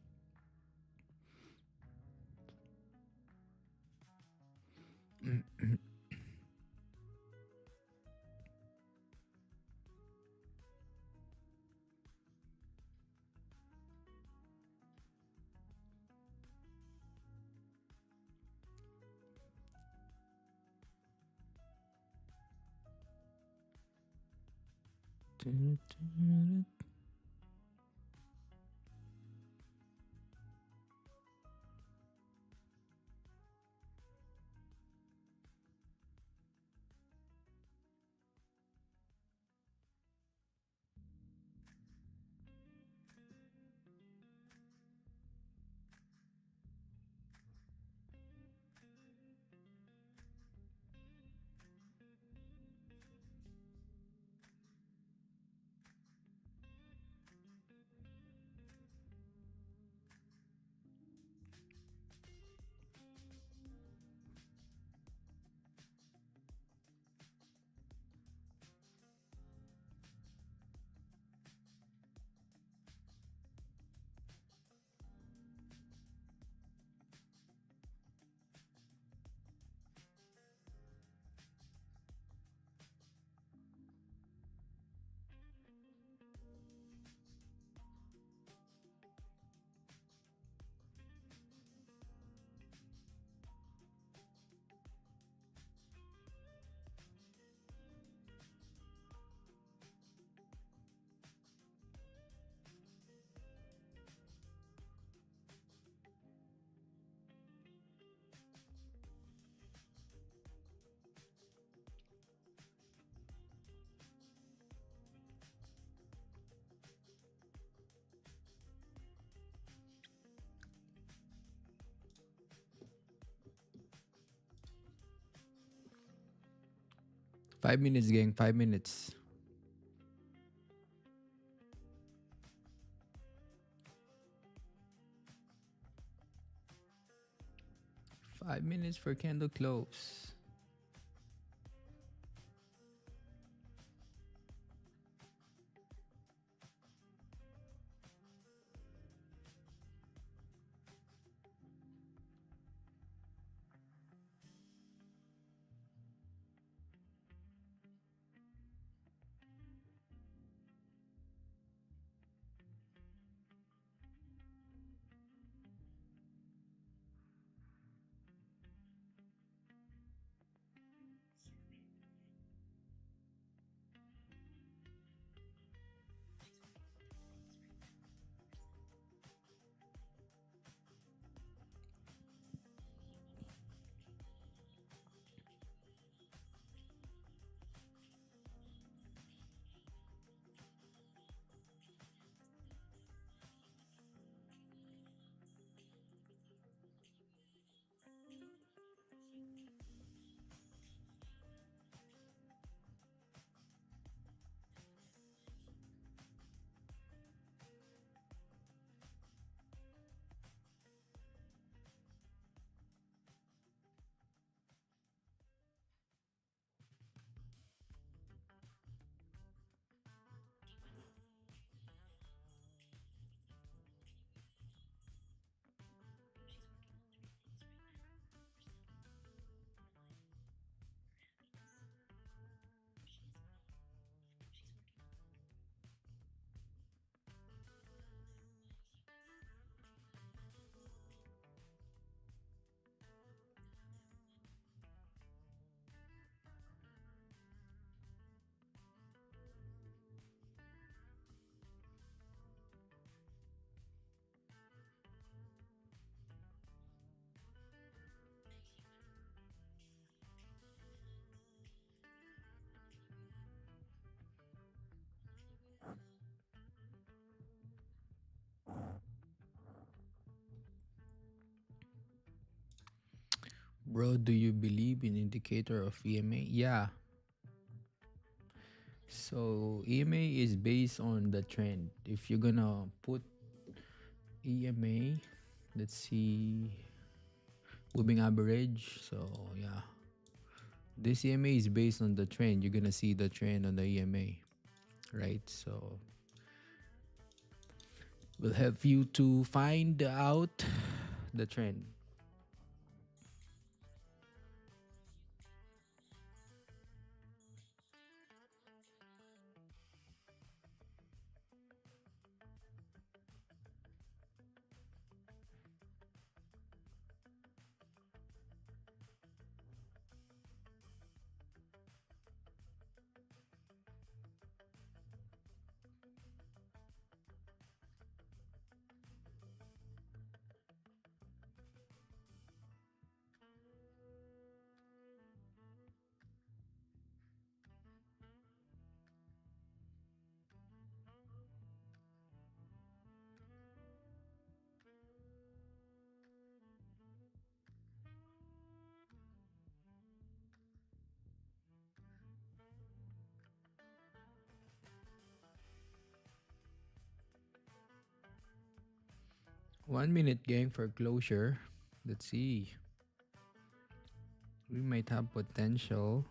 5 minutes, gang. 5 minutes. 5 minutes for candle close. Bro, do you believe in indicator of EMA? Yeah. So EMA is based on the trend. If you're gonna put EMA, let's see, moving average. So yeah, this EMA is based on the trend. You're gonna see the trend on the EMA, right? So we'll help you to find out the trend. 1 minute, gang, for closure. Let's see. We might have potential.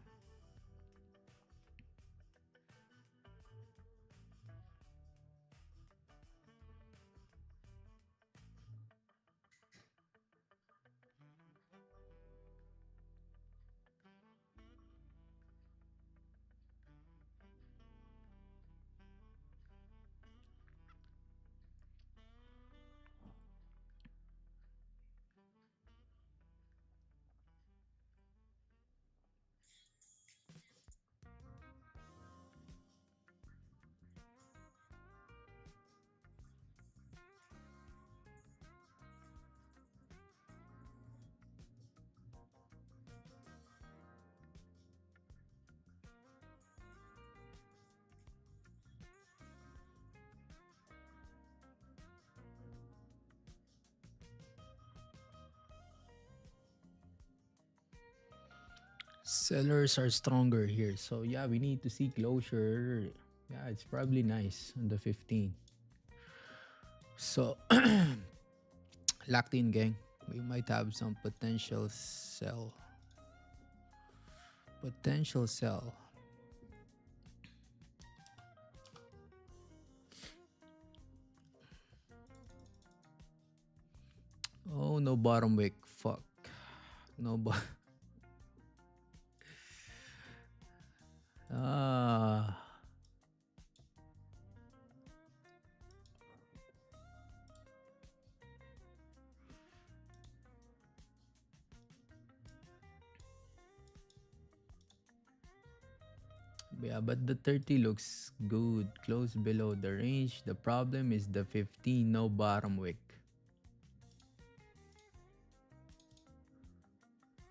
Sellers are stronger here. So yeah, we need to see closure. Yeah, it's probably nice on the 15. So locked in, gang. We might have some potential sell. Potential sell. Oh, no bottom wick. Fuck. No bottom. Ah. Yeah, but the 30 looks good. Close below the range. The problem is the 15. No bottom wick.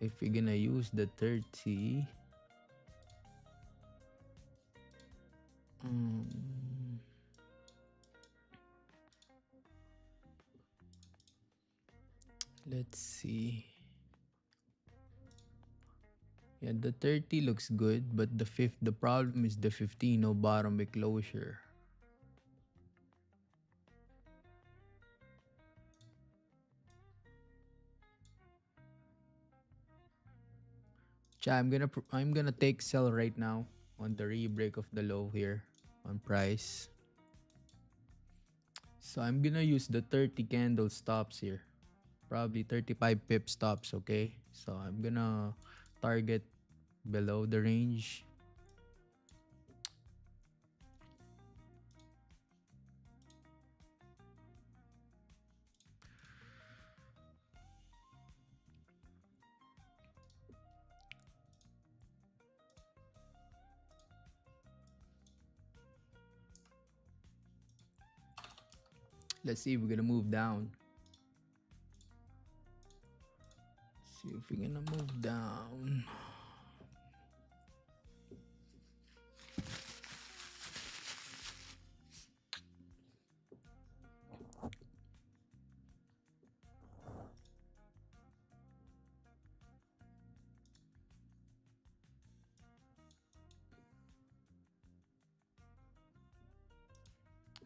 If you're gonna use the 30. Um, let's see. Yeah, the 30 looks good, but the problem is the 15, no bottom wick closure. I'm gonna take sell right now on the re-break of the low here on price. So I'm gonna use the 30 candle stops here. Probably 35 pip stops, okay? So I'm gonna target below the range. Let's see if we're gonna move down. See if we're gonna move down.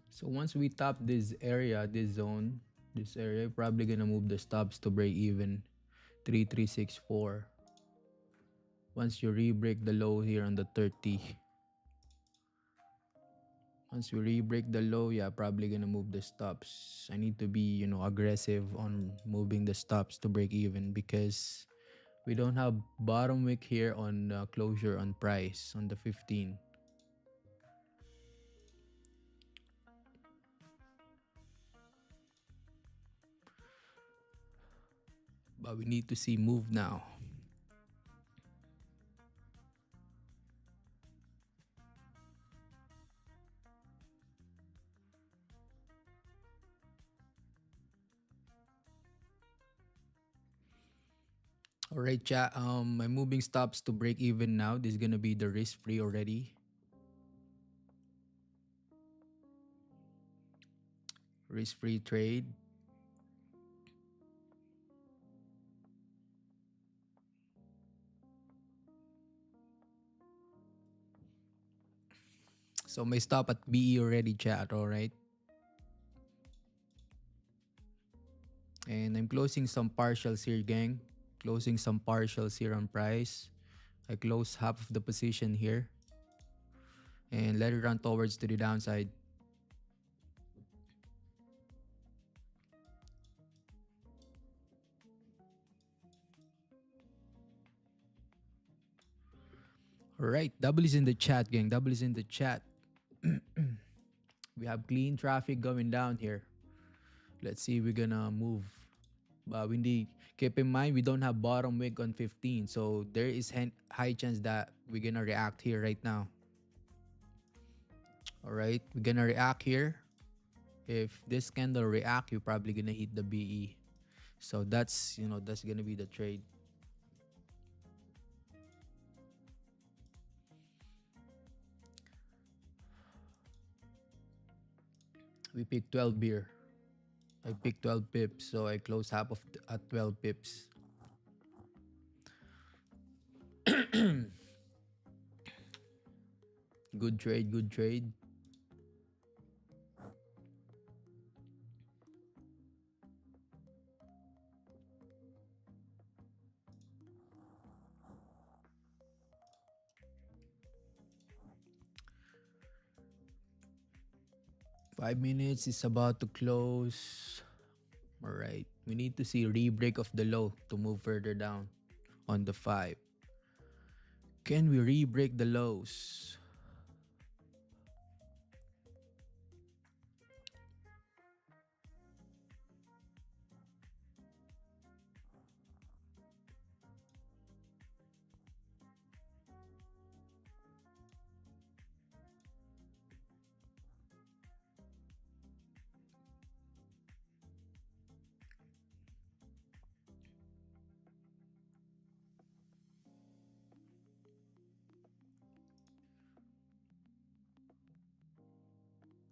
So once we top this area, this zone, this area, probably gonna move the stops to break even. 3364. Once you re-break the low here on the 30. Once we re-break the low, yeah, probably gonna move the stops. I need to be, aggressive on moving the stops to break even because we don't have bottom wick here on closure on price on the 15. But we need to see move now. All right, chat. I'm moving stops to break even now. This is gonna be the risk free already. Risk free trade. So may stop at BE already, chat. All right. And I'm closing some partials here, gang. Closing some partials here on price. I close half of the position here and let it run towards to the downside. All right, double is in the chat, gang. Double is in the chat. We have clean traffic going down here. Let's see if we're gonna move. But we need keep in mind we don't have bottom wick on 15, so there is high chance that we're gonna react here right now. All right, we're gonna react here. If this candle react, you're probably gonna hit the BE. So that's that's gonna be the trade. We picked 12 beer. I picked 12 pips, so I closed half of at 12 pips. Good trade, good trade. 5 minutes is about to close. All right. We need to see re-break of the low to move further down on the 5. Can we re-break the lows?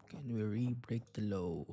Can we re-break the low?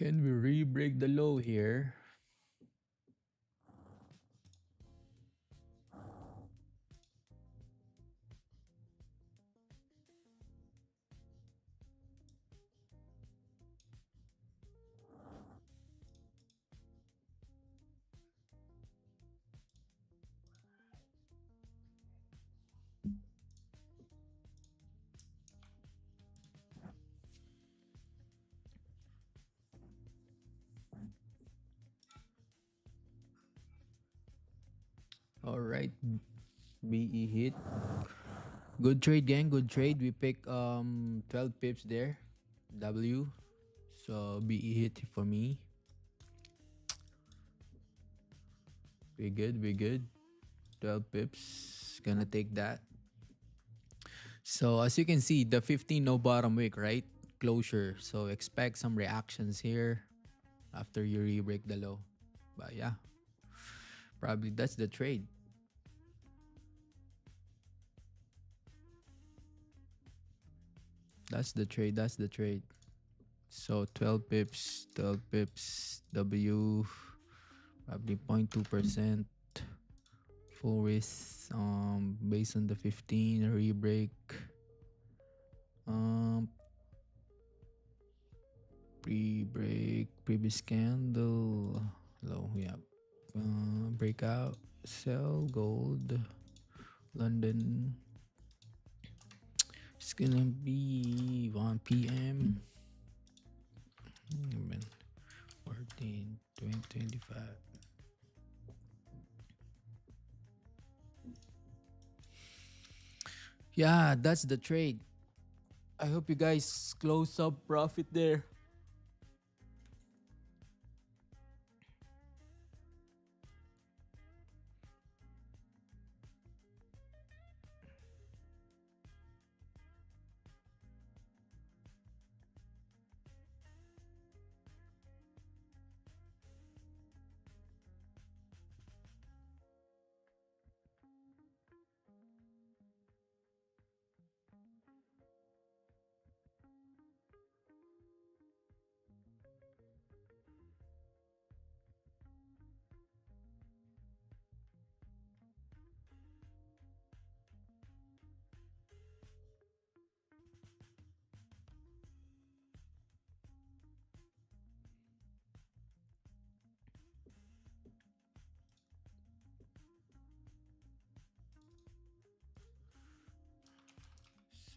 Can we re-break the low here? All right. BE hit. Good trade, gang. Good trade. We pick 12 pips there. W. So BE hit for me. We good. We good. 12 pips. Gonna take that. So as you can see, the 15 no bottom wick, right? Closure. So expect some reactions here after you re-break the low. But yeah, probably that's the trade. That's the trade. That's the trade. So 12 pips, 12 pips, W, probably 0.2%. Full risk based on the 15 re-break. Um, pre-break, previous candle, low, yeah. Breakout, sell, gold, London. It's gonna be 1 p.m. 14, 20, 25. Yeah, that's the trade. I hope you guys close up profit there.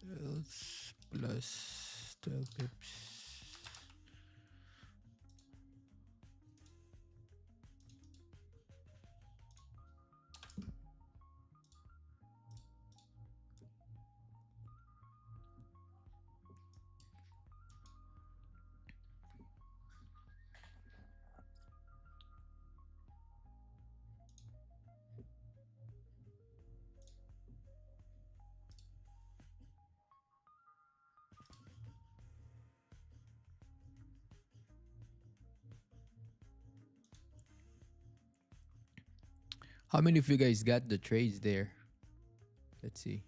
Sales plus 12 pips. How many of you guys got the trades there? Let's see.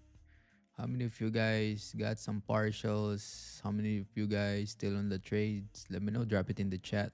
How many of you guys got some partials? How many of you guys still on the trades? Let me know. Drop it in the chat.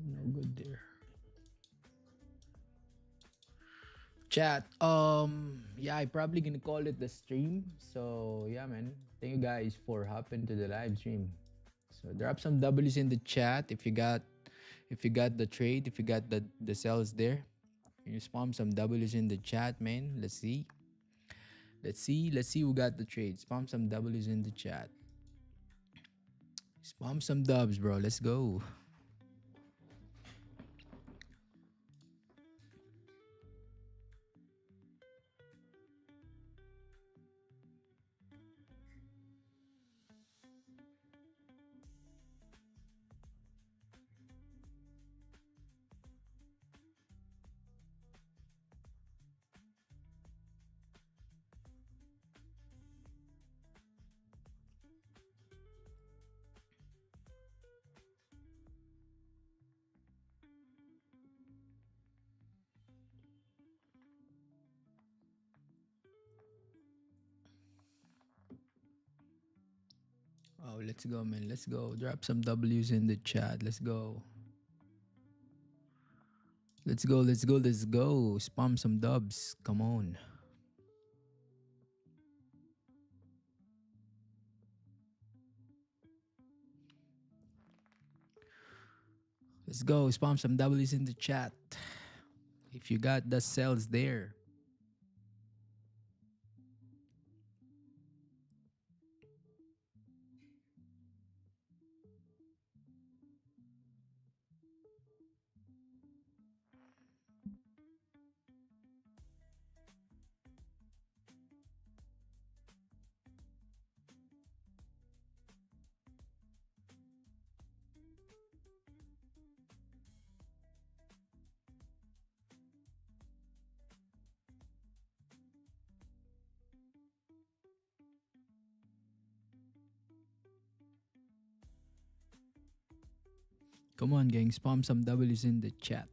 No good there. Chat. Yeah, I probably gonna call it the stream. So yeah, man. Thank you guys for hopping to the live stream. So drop some W's in the chat if you got the trade, if you got the cells there. Can you spam some W's in the chat, man? Let's see. Let's see who got the trade. Spam some W's in the chat. Spam some dubs, bro. Let's go. Oh, let's go, man. Let's go. Drop some W's in the chat. Let's go. Let's go. Let's go. Let's go. Spam some dubs. Come on. Let's go. Spam some W's in the chat. If you got the cells there. Come on, gang. Spam some W's in the chat.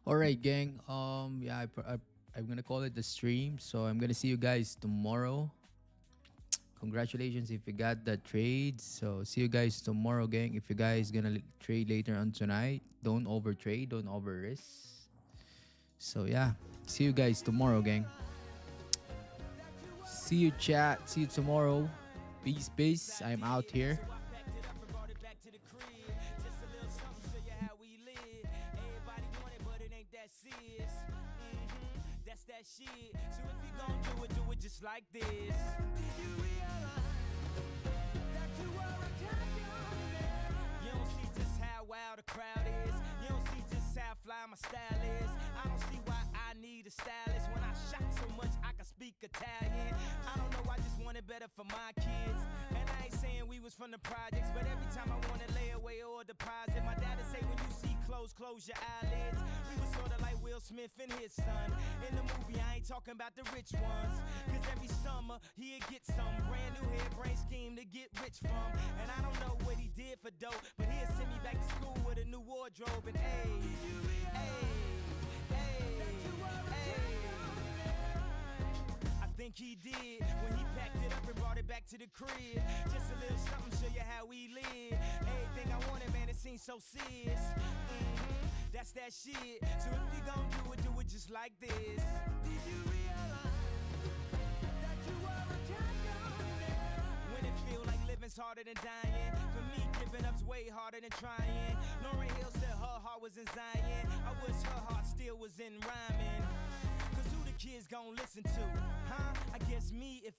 All right, gang. Yeah, I'm gonna call it the stream. So I'm gonna see you guys tomorrow. Congratulations if you got that trade. So see you guys tomorrow, gang. If you guys gonna trade later on tonight, don't over trade, don't over risk. So yeah, see you guys tomorrow, gang. See you, chat. See you tomorrow. Peace, peace. I'm out here. That's that shit. So if you gon' do it just like this. Did you realize that you are a champion? You don't see just how wild the crowd is. You don't see just how fly my style is. I don't see why I need a stylist. When I shot so much I can speak Italian. I don't know, I just want it better for my kids. And I ain't saying we was from the projects, but every time I wanna lay away or deposit, my dad'd say when you see clothes, close your eyelids. We was sorta like Will Smith and his son. In the movie, I ain't talking about the rich ones. Cause every summer, he'd get some brand new hairbrain scheme to get rich from. And I don't know what he did for dope, but he'd send me back to school with a new wardrobe. And I think he did when he packed it up and brought it back to the crib. Just a little something, show you how we live. Everything I wanted, man, it seems so serious. That's that shit. So if you gon' do it just like this. Did you realize that you are a champion? When it feel like living's harder than dying. For me, giving up's way harder than trying. Lauryn Hill said her heart was in Zion. I wish her heart still was in rhyming. Cause who the kids gon' listen to? Huh? I guess me if